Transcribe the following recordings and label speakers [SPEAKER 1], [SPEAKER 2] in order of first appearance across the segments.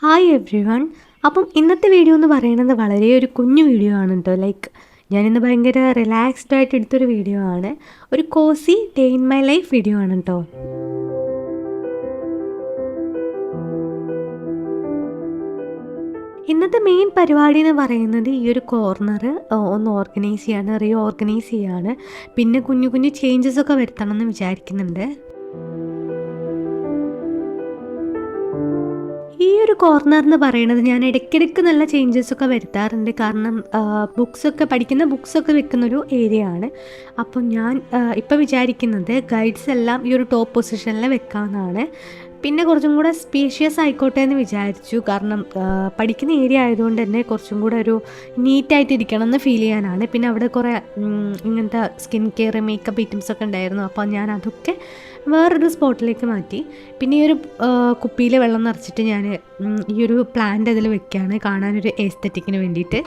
[SPEAKER 1] Hi every one. അപ്പം ഇന്നത്തെ video എന്ന് പറയുന്നത് വളരെ ഒരു കുഞ്ഞു വീഡിയോ ആണ് കേട്ടോ. ഞാനിന്ന് ഭയങ്കര റിലാക്സ്ഡ് ആയിട്ട് എടുത്തൊരു വീഡിയോ ആണ്. ഒരു cozy day in my life video ആണ് കേട്ടോ. ഇന്നത്തെ മെയിൻ പരിപാടി എന്ന് പറയുന്നത് ഈ ഒരു കോർണർ ഒന്ന് ഓർഗനൈസ് ചെയ്യാണ്, ഓർഗനൈസ് ചെയ്യാണ്. പിന്നെ കുഞ്ഞു കുഞ്ഞു ചേഞ്ചസ് ഒക്കെ വരുത്തണം എന്ന് വിചാരിക്കുന്നുണ്ട്. ഈ ഒരു കോർണർ എന്ന് പറയുന്നത് ഞാൻ ഇടയ്ക്കിടയ്ക്ക് നല്ല ചേഞ്ചസ് ഒക്കെ വരുത്താറുണ്ട്. കാരണം പഠിക്കുന്ന ബുക്സൊക്കെ വെക്കുന്നൊരു ഏരിയ ആണ്. അപ്പം ഞാൻ ഇപ്പോൾ വിചാരിക്കുന്നത് ഗൈഡ്സ് എല്ലാം ഈ ഒരു ടോപ്പ് പൊസിഷനിൽ വെക്കാമെന്നാണ്. പിന്നെ കുറച്ചും കൂടെ സ്പേഷ്യസ് ആയിക്കോട്ടെ എന്ന് വിചാരിച്ചു. കാരണം പഠിക്കുന്ന ഏരിയ ആയതുകൊണ്ട് തന്നെ കുറച്ചും കൂടെ ഒരു നീറ്റായിട്ട് ഇരിക്കണം എന്ന് ഫീൽ ചെയ്യാനാണ്. പിന്നെ അവിടെ കുറേ ഇങ്ങനത്തെ സ്കിൻ കെയർ മേക്കപ്പ് ഐറ്റംസ് ഒക്കെ ഉണ്ടായിരുന്നു. അപ്പോൾ ഞാൻ അതൊക്കെ വേറൊരു സ്പോട്ടിലേക്ക് മാറ്റി. പിന്നെ ഈ ഒരു കുപ്പിയിൽ വെള്ളം നിറച്ചിട്ട് ഞാൻ ഈ ഒരു പ്ലാന്റ് അതിൽ വെക്കുകയാണ്, കാണാനൊരു എസ്തെറ്റിക്കിന് വേണ്ടിയിട്ട്.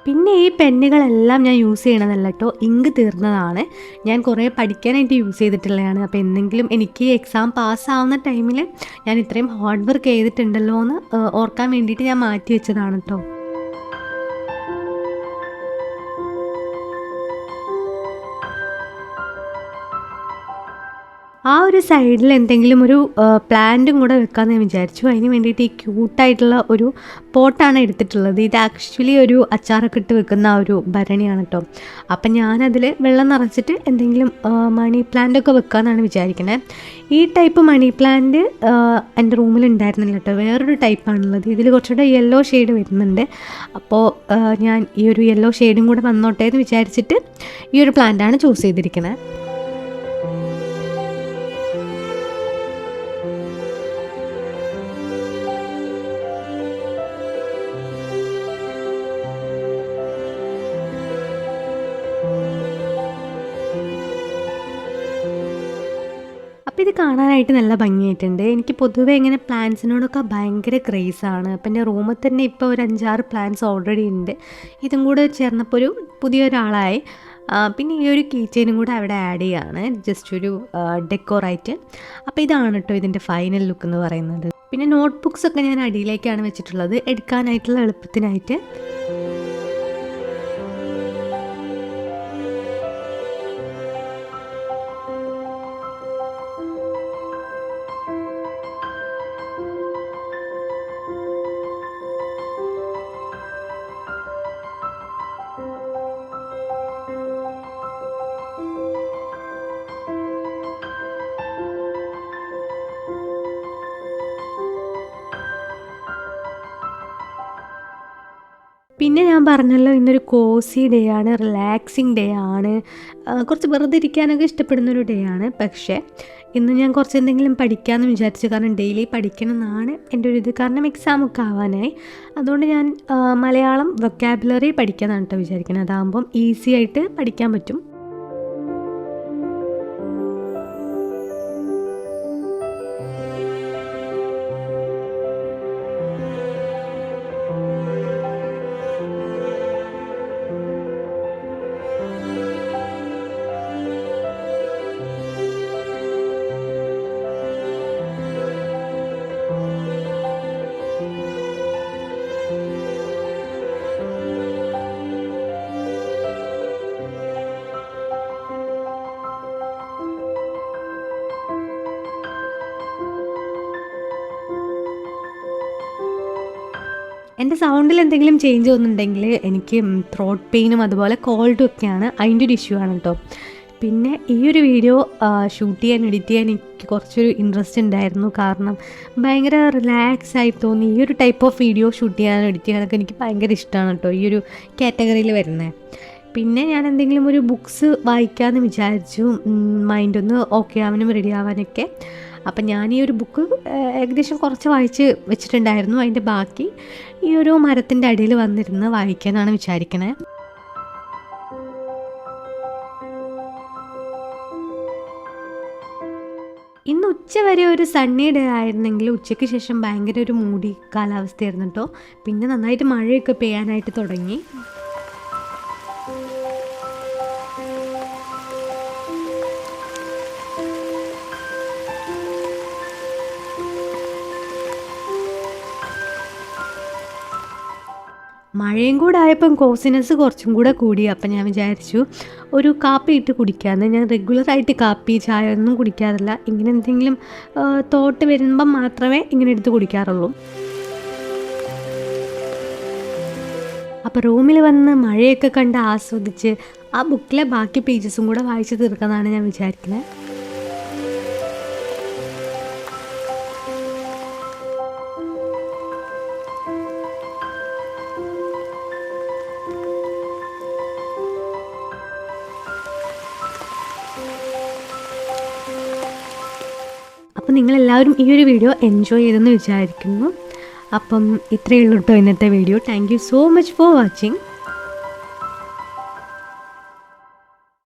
[SPEAKER 1] പിന്നെ ഈ പെന്നുകളെല്ലാം ഞാൻ യൂസ് ചെയ്യണതല്ല കേട്ടോ, ഇങ്ക് തീർന്നതാണ്. ഞാൻ കുറേ പഠിക്കാനായിട്ട് യൂസ് ചെയ്തിട്ടുള്ളതാണ്. അപ്പോൾ എന്തെങ്കിലും എനിക്ക് എക്സാം പാസ്സാവുന്ന ടൈമിൽ ഞാൻ ഇത്രയും ഹാർഡ് വർക്ക് ചെയ്തിട്ടുണ്ടല്ലോ എന്ന് ഓർക്കാൻ വേണ്ടിയിട്ട് ഞാൻ മാറ്റി വെച്ചതാണ് കേട്ടോ. ആ ഒരു സൈഡിൽ എന്തെങ്കിലും ഒരു പ്ലാന്റും കൂടെ വെക്കാമെന്ന് ഞാൻ വിചാരിച്ചു. അതിന് വേണ്ടിയിട്ട് ഈ ക്യൂട്ടായിട്ടുള്ള ഒരു പോട്ടാണ് എടുത്തിട്ടുള്ളത്. ഇത് ആക്ച്വലി ഒരു അച്ചാറൊക്കെ ഇട്ട് വെക്കുന്ന ആ ഒരു ഭരണിയാണ് കേട്ടോ. അപ്പം ഞാനതിൽ വെള്ളം നിറച്ചിട്ട് എന്തെങ്കിലും മണി പ്ലാന്റൊക്കെ വെക്കാമെന്നാണ് വിചാരിക്കുന്നത്. ഈ ടൈപ്പ് മണി പ്ലാന്റ് എൻ്റെ റൂമിൽ ഉണ്ടായിരുന്നില്ല കേട്ടോ, വേറൊരു ടൈപ്പാണുള്ളത്. ഇതിൽ കുറച്ചുകൂടെ യെല്ലോ ഷെയ്ഡ് വരുന്നുണ്ട്. അപ്പോൾ ഞാൻ ഈ ഒരു യെല്ലോ ഷെയ്ഡും കൂടെ വന്നോട്ടെ എന്ന് വിചാരിച്ചിട്ട് ഈ ഒരു പ്ലാന്റാണ് ചൂസ് ചെയ്തിരിക്കുന്നത്. അപ്പോൾ ഇത് കാണാനായിട്ട് നല്ല ഭംഗിയായിട്ടുണ്ട്. എനിക്ക് പൊതുവേ ഇങ്ങനെ പ്ലാന്റ്സിനോടൊക്കെ ഭയങ്കര ക്രേസാണ്. അപ്പം എൻ്റെ റൂമിൽ തന്നെ ഇപ്പോൾ ഒരു 5-6 പ്ലാന്റ്സ് ഓൾറെഡി ഉണ്ട്. ഇതും കൂടെ ചേർന്നപ്പോൾ ഒരു പുതിയൊരാളായി. പിന്നെ ഈ ഒരു കീ ചെയിനും കൂടെ അവിടെ ആഡ് ചെയ്യാണ്, ജസ്റ്റ് ഒരു ഡെക്കോറായിട്ട്. അപ്പോൾ ഇതാണ് കേട്ടോ ഇതിൻ്റെ ഫൈനൽ ലുക്ക് എന്ന് പറയുന്നത്. പിന്നെ നോട്ട് ബുക്സൊക്കെ ഞാൻ അടിയിലേക്കാണ് വെച്ചിട്ടുള്ളത്, എടുക്കാനായിട്ടുള്ള എളുപ്പത്തിനായിട്ട്. പിന്നെ ഞാൻ പറഞ്ഞല്ലോ ഇന്നൊരു കോസി ഡേ ആണ്, റിലാക്സിങ് ഡേ ആണ്, കുറച്ച് വെറുതെ ഇരിക്കാനൊക്കെ ഇഷ്ടപ്പെടുന്നൊരു ഡേ ആണ്. പക്ഷേ ഇന്ന് ഞാൻ കുറച്ച് എന്തെങ്കിലും പഠിക്കാമെന്ന് വിചാരിച്ചു. കാരണം ഡെയിലി പഠിക്കണം എന്നാണ് എൻ്റെ ഒരു ഇത്. കാരണം എക്സാമൊക്കെ ആവാനായി. അതുകൊണ്ട് ഞാൻ മലയാളം വൊക്കാബുലറി പഠിക്കാമെന്നാണ് കേട്ടോ വിചാരിക്കുന്നത്. അതാകുമ്പം ഈസി ആയിട്ട് പഠിക്കാൻ പറ്റും. എൻ്റെ സൗണ്ടിൽ എന്തെങ്കിലും ചേഞ്ച് വന്നിട്ടുണ്ടെങ്കിൽ എനിക്ക് ത്രോട്ട് പെയിനും അതുപോലെ കോൾഡും ഒക്കെയാണ്, അതിൻ്റെ ഒരു ഇഷ്യൂ ആണ് കേട്ടോ. പിന്നെ ഈ ഒരു വീഡിയോ ഷൂട്ട് ചെയ്യാൻ എഡിറ്റ് ചെയ്യാൻ എനിക്ക് കുറച്ചൊരു ഇൻട്രസ്റ്റ് ഉണ്ടായിരുന്നു. കാരണം ഭയങ്കര റിലാക്സ് ആയി തോന്നി. ഈ ഒരു ടൈപ്പ് ഓഫ് വീഡിയോ ഷൂട്ട് ചെയ്യാനും എഡിറ്റ് ചെയ്യാനൊക്കെ എനിക്ക് ഭയങ്കര ഇഷ്ടമാണ് കേട്ടോ, ഈ ഒരു കാറ്റഗറിയിൽ വരുന്നത്. പിന്നെ ഞാൻ എന്തെങ്കിലും ഒരു ബുക്സ് വായിക്കാമെന്ന് വിചാരിച്ചു, മൈൻഡൊന്ന് ഓക്കെ ആവാനും റെഡി ആവാനൊക്കെ. അപ്പം ഞാൻ ഈ ഒരു ബുക്ക് ഏകദേശം കുറച്ച് വായിച്ച് വെച്ചിട്ടുണ്ടായിരുന്നു. അതിൻ്റെ ബാക്കി ഈ ഒരു മരത്തിൻ്റെ അടിയിൽ വന്നിരുന്ന് വായിക്കാനാണ് വിചാരിക്കണേ. ഇന്ന് ഉച്ച വരെ ഒരു സണ്ണി ഡേ ആയിരുന്നെങ്കിൽ ഉച്ചയ്ക്ക് ശേഷം ഭയങ്കര ഒരു മൂടി കാലാവസ്ഥയായിരുന്നു കേട്ടോ. പിന്നെ നന്നായിട്ട് മഴയൊക്കെ പെയ്യാനായിട്ട് തുടങ്ങി. മഴയും കൂടെ ആയപ്പം കോസിനെസ് കുറച്ചും കൂടെ കൂടി. അപ്പം ഞാൻ വിചാരിച്ചു ഒരു കാപ്പി ഇട്ട് കുടിക്കാമെന്ന്. ഞാൻ റെഗുലറായിട്ട് കാപ്പി ചായ ഒന്നും കുടിക്കാറില്ല. ഇങ്ങനെ എന്തെങ്കിലും തോട്ട് വരുമ്പം മാത്രമേ ഇങ്ങനെ എടുത്ത് കുടിക്കാറുള്ളൂ. അപ്പോൾ റൂമിൽ വന്ന് മഴയൊക്കെ കണ്ട് ആസ്വദിച്ച് ആ ബുക്കിലെ ബാക്കി പേജസും കൂടെ വായിച്ച് തീർക്കാമെന്നാണ് ഞാൻ വിചാരിക്കുന്നത്. അപ്പോൾ നിങ്ങളെല്ലാവരും ഈ ഒരു വീഡിയോ എൻജോയ് ചെയ്തെന്ന് വിചാരിക്കുന്നു. അപ്പം ഇത്രയേ ഉള്ളൂ കേട്ടോ ഇന്നത്തെ video. Thank you so much for watching.